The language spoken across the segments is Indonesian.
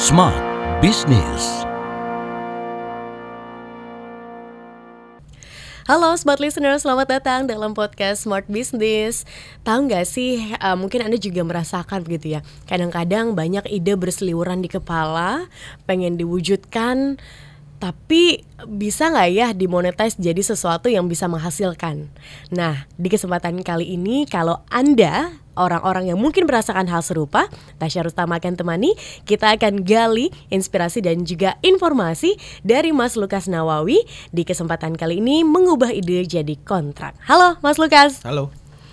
Smart Business. Halo Smart Listener, selamat datang dalam podcast Smart Business. Tahu nggak sih, mungkin Anda juga merasakan begitu ya. Kadang-kadang banyak ide berseliweran di kepala, pengen diwujudkan, tapi bisa nggak ya dimonetize jadi sesuatu yang bisa menghasilkan? Nah, di kesempatan kali ini kalau Anda orang-orang yang mungkin merasakan hal serupa, Tasya Rustama akan temani. Kita akan gali inspirasi dan juga informasi dari Mas Lukas Nawawi. Di kesempatan kali ini mengubah ide jadi kontrak. Halo Mas Lukas. Halo.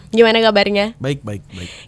Gimana kabarnya? Baik.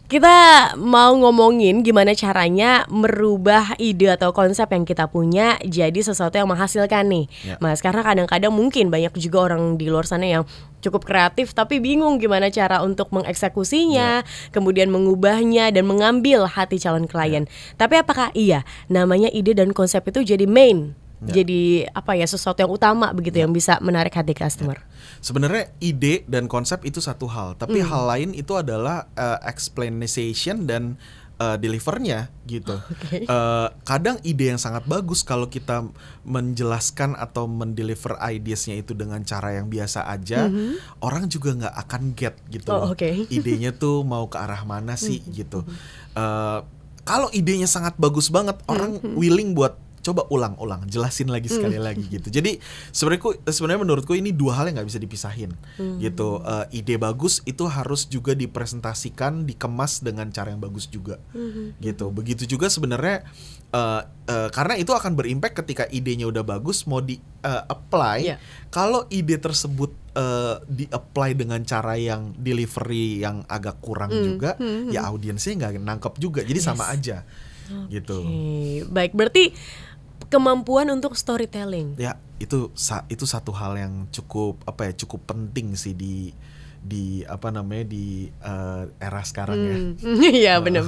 Kita mau ngomongin gimana caranya merubah ide atau konsep yang kita punya jadi sesuatu yang menghasilkan nih, Ya. Mas. Karena kadang-kadang mungkin banyak juga orang di luar sana yang cukup kreatif tapi bingung gimana cara untuk mengeksekusinya, kemudian mengubahnya dan mengambil hati calon klien. Tapi apakah iya namanya ide dan konsep itu jadi main? Jadi sesuatu yang utama begitu yang bisa menarik hati customer. Sebenarnya ide dan konsep itu satu hal, tapi hal lain itu adalah explanation dan delivernya gitu. Kadang ide yang sangat bagus kalau kita menjelaskan atau mendeliver ideasnya itu dengan cara yang biasa aja, orang juga nggak akan get gitu. Idenya tuh mau ke arah mana sih gitu. Kalau idenya sangat bagus banget, orang willing buat coba ulang, jelasin lagi sekali lagi gitu. Jadi sebenarnya menurutku ini dua hal yang nggak bisa dipisahin gitu. Ide bagus itu harus juga dipresentasikan, dikemas dengan cara yang bagus juga gitu. Begitu juga sebenarnya karena itu akan berimpact ketika idenya udah bagus mau di apply. Kalau ide tersebut di apply dengan cara yang delivery yang agak kurang juga, ya audiensnya nggak nangkep juga. Jadi sama aja. Gitu. Baik, berarti kemampuan untuk storytelling. Ya, itu satu hal yang cukup penting sih di era sekarang ya. Iya, benar.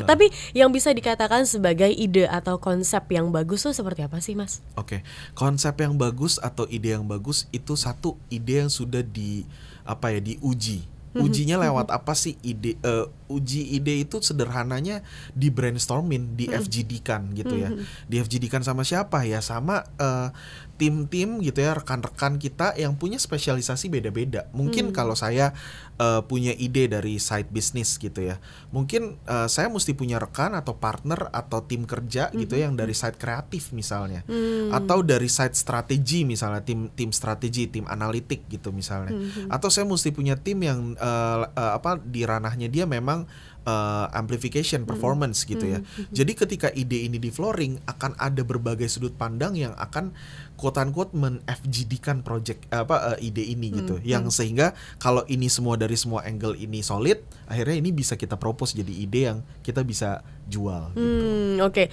Tapi yang bisa dikatakan sebagai ide atau konsep yang bagus tuh seperti apa sih, Mas? Oke. Konsep yang bagus atau ide yang bagus itu satu ide yang sudah diuji. Ujinya lewat apa sih ide? Uji ide itu sederhananya di brainstorming, di FGD-kan gitu ya. Di FGD-kan sama siapa ya? Sama tim-tim gitu ya, rekan-rekan kita yang punya spesialisasi beda-beda. Mungkin kalau saya punya ide dari side business gitu ya, mungkin saya mesti punya rekan atau partner atau tim kerja gitu yang dari side kreatif misalnya, atau dari side strategi misalnya, tim strategi, tim analitik gitu misalnya, atau saya mesti punya tim yang di ranahnya dia memang amplification performance gitu ya. Jadi ketika ide ini di flooring akan ada berbagai sudut pandang yang akan quote unquote men-FGD-kan project ide ini gitu. Yang sehingga kalau ini semua dari semua angle ini solid, akhirnya ini bisa kita propose jadi ide yang kita bisa jual gitu.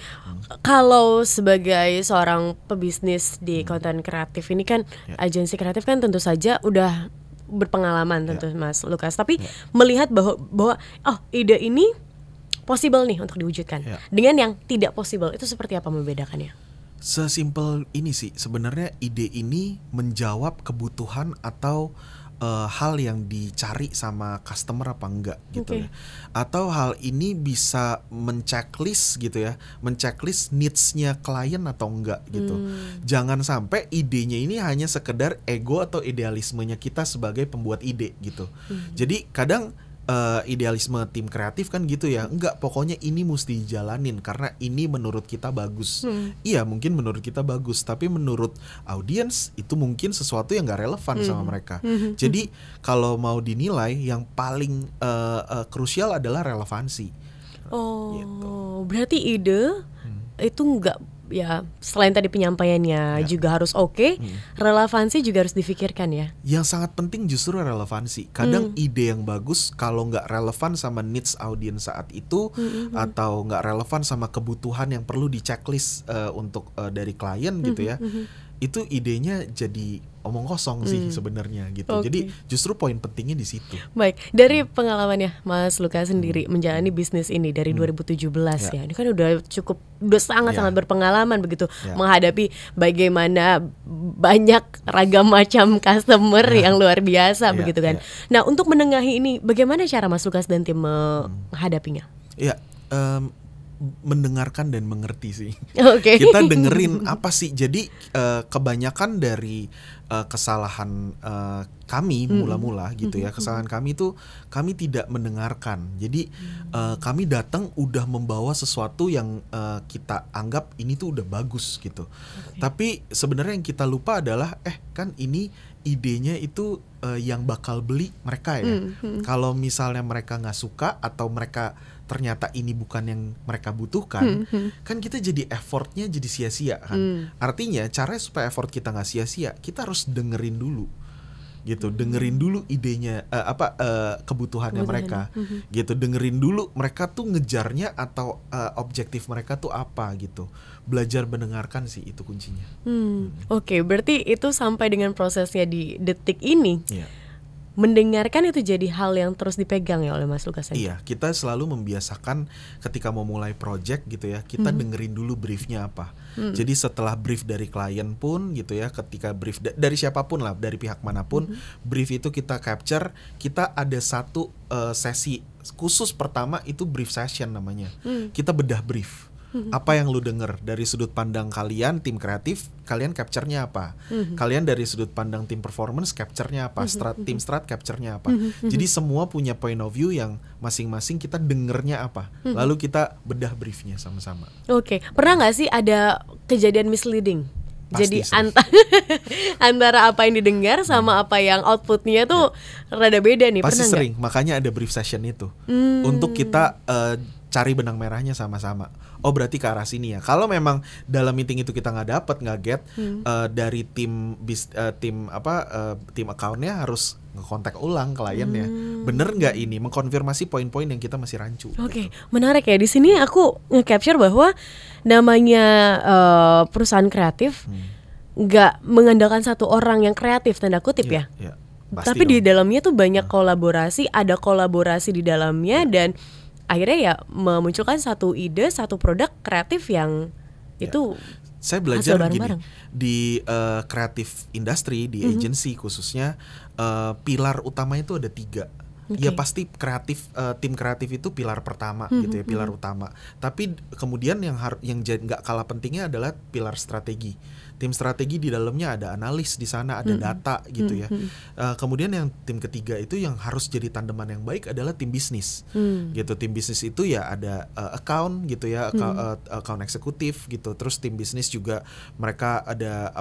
Kalau sebagai seorang pebisnis di konten kreatif ini kan, agensi kreatif kan tentu saja udah berpengalaman tentu Mas Lukas, tapi melihat bahwa ide ini possible nih untuk diwujudkan dengan yang tidak possible, itu seperti apa membedakannya? Sesimpel ini sih sebenarnya, ide ini menjawab kebutuhan atau hal yang dicari sama customer apa enggak gitu ya. Atau hal ini bisa menceklis gitu ya, menceklis needs-nya klien atau enggak gitu. Jangan sampai idenya ini hanya sekedar ego atau idealismenya kita sebagai pembuat ide gitu. Jadi kadang idealisme tim kreatif kan gitu ya, enggak, pokoknya ini mesti dijalanin karena ini menurut kita bagus. Iya, mungkin menurut kita bagus, tapi menurut audiens itu mungkin sesuatu yang gak relevan sama mereka. Jadi kalau mau dinilai, yang paling krusial adalah relevansi. Gitu. Berarti ide itu enggak ya, selain tadi penyampaiannya juga harus relevansi juga harus difikirkan ya. Yang sangat penting justru relevansi. Kadang ide yang bagus kalau nggak relevan sama needs audiens saat itu, atau nggak relevan sama kebutuhan yang perlu di checklist untuk dari klien gitu ya, itu idenya jadi omong kosong sih sebenarnya gitu. Jadi justru poin pentingnya di situ. Baik, dari pengalamannya Mas Lukas sendiri menjalani bisnis ini dari 2017 ya. Ini kan udah sangat-sangat berpengalaman begitu menghadapi bagaimana banyak ragam macam customer yang luar biasa begitu kan. Nah, untuk menengahi ini bagaimana cara Mas Lukas dan tim menghadapinya? Ya, mendengarkan dan mengerti sih. Oke. Kita dengerin apa sih. Jadi kebanyakan dari kesalahan kami mula-mula gitu ya. Kesalahan kami itu kami tidak mendengarkan. Jadi kami datang udah membawa sesuatu yang kita anggap ini tuh udah bagus gitu. Tapi sebenarnya yang kita lupa adalah kan ini idenya itu yang bakal beli mereka ya. Kalau misalnya mereka nggak suka atau mereka ternyata ini bukan yang mereka butuhkan, kan kita jadi effortnya jadi sia-sia kan. Artinya caranya supaya effort kita nggak sia-sia, kita harus dengerin dulu gitu, dengerin dulu idenya kebutuhannya mereka gitu, dengerin dulu mereka tuh ngejarnya atau objektif mereka tuh apa gitu. Belajar mendengarkan sih itu kuncinya. Oke, berarti itu sampai dengan prosesnya di detik ini. Iya. Mendengarkan itu jadi hal yang terus dipegang ya oleh Mas Lukas. Iya, kita selalu membiasakan ketika mau mulai project gitu ya, kita dengerin dulu briefnya apa. Jadi setelah brief dari klien pun gitu ya, ketika brief dari siapapun lah, dari pihak manapun, brief itu kita capture, kita ada satu sesi khusus pertama itu brief session namanya. Kita bedah brief. Apa yang lu denger dari sudut pandang kalian tim kreatif, kalian capture-nya apa? Kalian dari sudut pandang tim performance capture-nya apa? Tim strat capture-nya apa? Jadi semua punya point of view yang masing-masing kita dengernya apa. Lalu kita bedah briefnya sama-sama. Oke, pernah nggak sih ada kejadian misleading? Pasti Jadi antara apa yang didengar sama apa yang outputnya tuh rada beda nih. Pasti pernah sering, makanya ada brief session itu untuk kita cari benang merahnya sama-sama. Oh berarti ke arah sini ya. Kalau memang dalam meeting itu kita nggak get dari tim account-nya harus ngekontak ulang kliennya. Bener nggak ini? Mengkonfirmasi poin-poin yang kita masih rancu. Oke, menarik ya. Di sini aku nge-capture bahwa namanya perusahaan kreatif nggak mengandalkan satu orang yang kreatif tanda kutip ya. Tapi di dalamnya tuh banyak kolaborasi, ada kolaborasi di dalamnya dan akhirnya ya memunculkan satu ide, satu produk kreatif yang itu saya belajar bareng-bareng. gini di kreatif industri, di agency khususnya pilar utama itu ada 3. Ya pasti kreatif, tim kreatif itu pilar pertama gitu ya, pilar utama. Tapi kemudian yang nggak kalah pentingnya adalah pilar strategi. Tim strategi di dalamnya ada analis di sana, ada data gitu ya. Kemudian yang tim ketiga itu yang harus jadi tandeman yang baik adalah tim bisnis. Gitu, tim bisnis itu ya ada account gitu ya, account eksekutif gitu. Terus tim bisnis juga mereka ada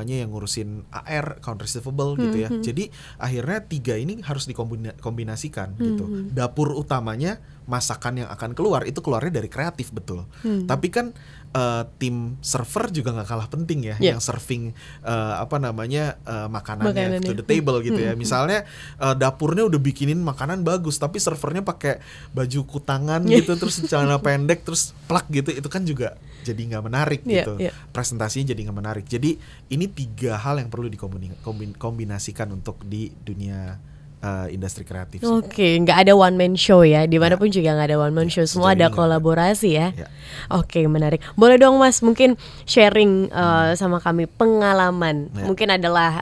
yang ngurusin AR, account receivable gitu ya. Jadi akhirnya 3 ini harus dikombinasikan gitu. Dapur utamanya masakan yang akan keluar itu keluarnya dari kreatif betul. Tapi kan tim server juga nggak kalah penting ya, yang serving makanannya to the table gitu ya. Misalnya dapurnya udah bikinin makanan bagus, tapi servernya pakai baju kutangan gitu, terus celana pendek, terus plak gitu, itu kan juga jadi nggak menarik gitu. Presentasinya jadi nggak menarik. Jadi ini 3 hal yang perlu dikombinasikan untuk di dunia industri kreatif. Oke, nggak ada one man show ya, dimanapun juga nggak ada one man show, semua ada kolaborasi ya. Oke, menarik. Boleh dong Mas, mungkin sharing sama kami pengalaman, mungkin adalah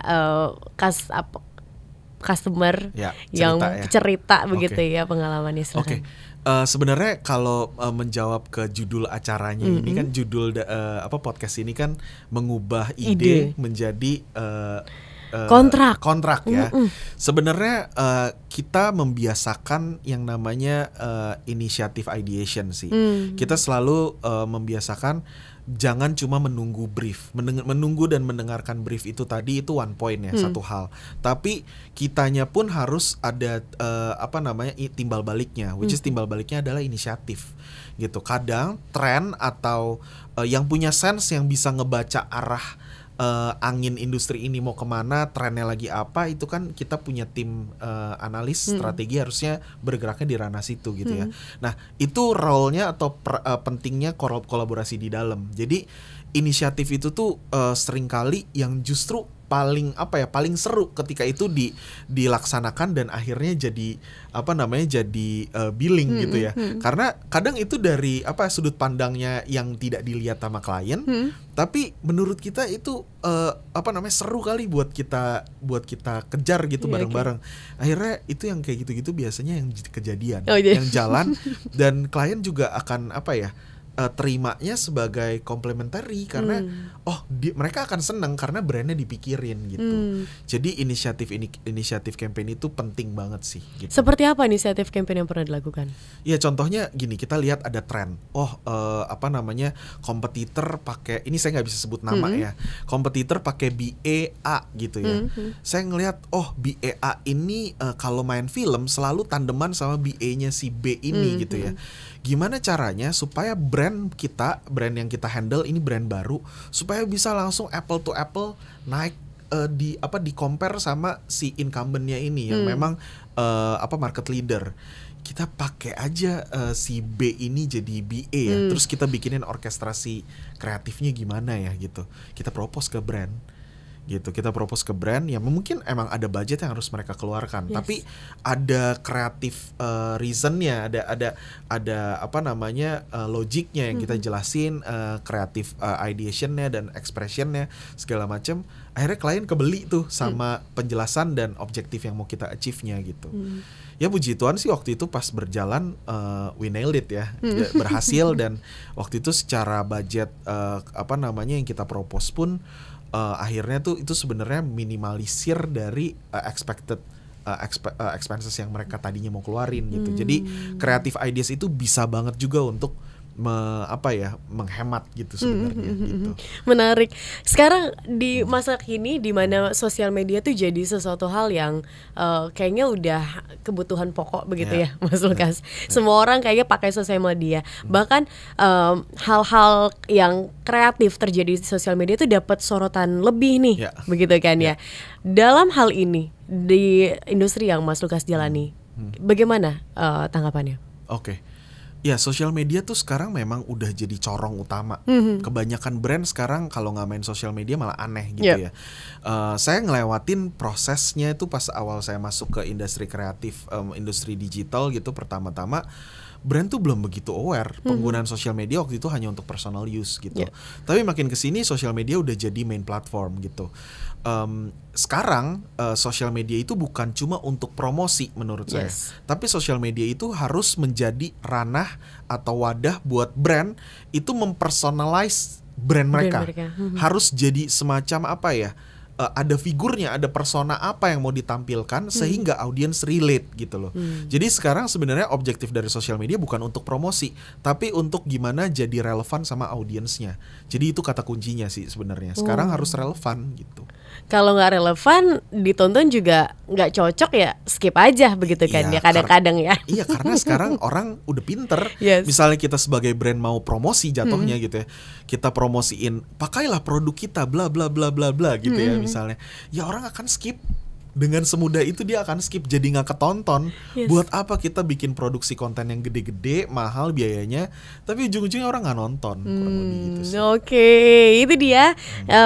customer yang cerita begitu ya pengalamannya. Oke. Sebenarnya kalau menjawab ke judul acaranya ini kan judul podcast ini kan mengubah ide menjadi kontrak ya. Sebenarnya kita membiasakan yang namanya initiative ideation sih. Kita selalu membiasakan jangan cuma menunggu brief, menunggu dan mendengarkan brief itu tadi itu one point ya, satu hal. Tapi kitanya pun harus ada timbal baliknya, which is timbal baliknya adalah inisiatif gitu. Kadang tren atau yang punya sense yang bisa ngebaca arah angin industri ini mau kemana, trennya lagi apa, itu kan kita punya tim analis strategi harusnya bergeraknya di ranah situ gitu ya. Nah itu role-nya atau pentingnya kolaborasi di dalam. Jadi inisiatif itu tuh seringkali yang justru paling seru ketika itu dilaksanakan dan akhirnya jadi billing gitu ya. Karena kadang itu dari sudut pandangnya yang tidak dilihat sama klien, tapi menurut kita itu seru kali buat kita kejar gitu bareng-bareng. Akhirnya itu yang kayak gitu-gitu biasanya yang kejadian, yang jalan dan klien juga akan terimanya sebagai complementary karena mereka akan senang karena brandnya dipikirin gitu. Jadi inisiatif campaign itu penting banget sih gitu. Seperti apa inisiatif campaign yang pernah dilakukan? Ya contohnya gini, kita lihat ada tren. Kompetitor pakai, ini saya nggak bisa sebut nama ya. Kompetitor pakai BA gitu ya. Saya ngelihat BA ini kalau main film selalu tandeman sama BA-nya si B ini gitu ya. Gimana caranya supaya brand yang kita handle ini brand baru supaya bisa langsung apple to apple naik di compare sama si incumbent-nya ini yang memang market leader. Kita pakai aja si B ini jadi BA ya. Terus kita bikinin orkestrasi kreatifnya gimana ya gitu. Kita propose ke brand. Gitu, kita propose ke brand yang mungkin emang ada budget yang harus mereka keluarkan, tapi ada kreatif reasonnya, ada logiknya yang kita jelasin, kreatif ideationnya dan expressionnya segala macam. Akhirnya klien kebeli tuh sama penjelasan dan objektif yang mau kita achieve-nya gitu. Ya puji Tuhan sih waktu itu pas berjalan we nailed it ya, berhasil dan waktu itu secara budget yang kita propose pun akhirnya tuh itu sebenarnya minimalisir dari expected expenses yang mereka tadinya mau keluarin gitu. Jadi creative ideas itu bisa banget juga untuk menghemat gitu sebenarnya gitu. Menarik. Sekarang di masa kini di mana sosial media tuh jadi sesuatu hal yang kayaknya udah kebutuhan pokok begitu ya Mas Lukas. Semua orang kayaknya pakai sosial media. Bahkan hal-hal yang kreatif terjadi di sosial media itu dapat sorotan lebih nih, begitu kan ya. Dalam hal ini di industri yang Mas Lukas jalani, bagaimana tanggapannya? Oke. Ya, sosial media tuh sekarang memang udah jadi corong utama. Kebanyakan brand sekarang kalau nggak main sosial media malah aneh gitu ya. Saya ngelewatin prosesnya itu pas awal saya masuk ke industri kreatif, industri digital gitu. Pertama-tama brand tuh belum begitu aware penggunaan sosial media waktu itu hanya untuk personal use gitu. Tapi makin kesini sosial media udah jadi main platform gitu. Sekarang sosial media itu bukan cuma untuk promosi menurut saya, tapi sosial media itu harus menjadi ranah atau wadah buat brand itu mempersonalize brand mereka. Harus jadi semacam ada figurnya, ada persona apa yang mau ditampilkan sehingga audiens relate gitu loh. Jadi sekarang sebenarnya objektif dari sosial media bukan untuk promosi, tapi untuk gimana jadi relevan sama audiensnya. Jadi itu kata kuncinya sih sebenarnya. Sekarang harus relevan gitu. Kalau nggak relevan ditonton juga nggak cocok ya skip aja begitu kan ya kadang-kadang ya. Iya karena sekarang orang udah pinter. Misalnya kita sebagai brand mau promosi jatuhnya gitu ya, kita promosiin pakailah produk kita bla bla bla bla bla gitu ya misalnya, ya orang akan skip. Dengan semudah itu dia akan skip, jadi nggak ketonton. Buat apa kita bikin produksi konten yang gede-gede, mahal biayanya, tapi ujung-ujungnya orang nggak nonton. Gitu Oke, itu dia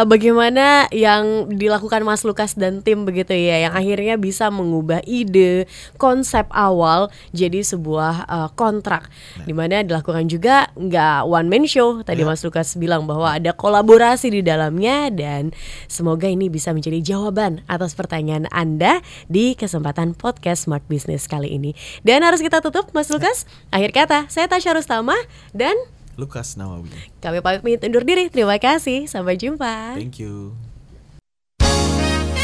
bagaimana yang dilakukan Mas Lukas dan tim begitu ya, yang akhirnya bisa mengubah ide konsep awal jadi sebuah kontrak, dimana dilakukan juga nggak one man show. Tadi Mas Lukas bilang bahwa ada kolaborasi di dalamnya, dan semoga ini bisa menjadi jawaban atas pertanyaan Anda di kesempatan podcast Smart Business kali ini. Dan harus kita tutup Mas Lukas. Akhir kata, saya Tasya Rustama dan Lukas Nawawi. Kami pamit undur diri. Terima kasih. Sampai jumpa. Thank you.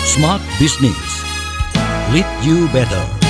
Smart Business. Lead you better.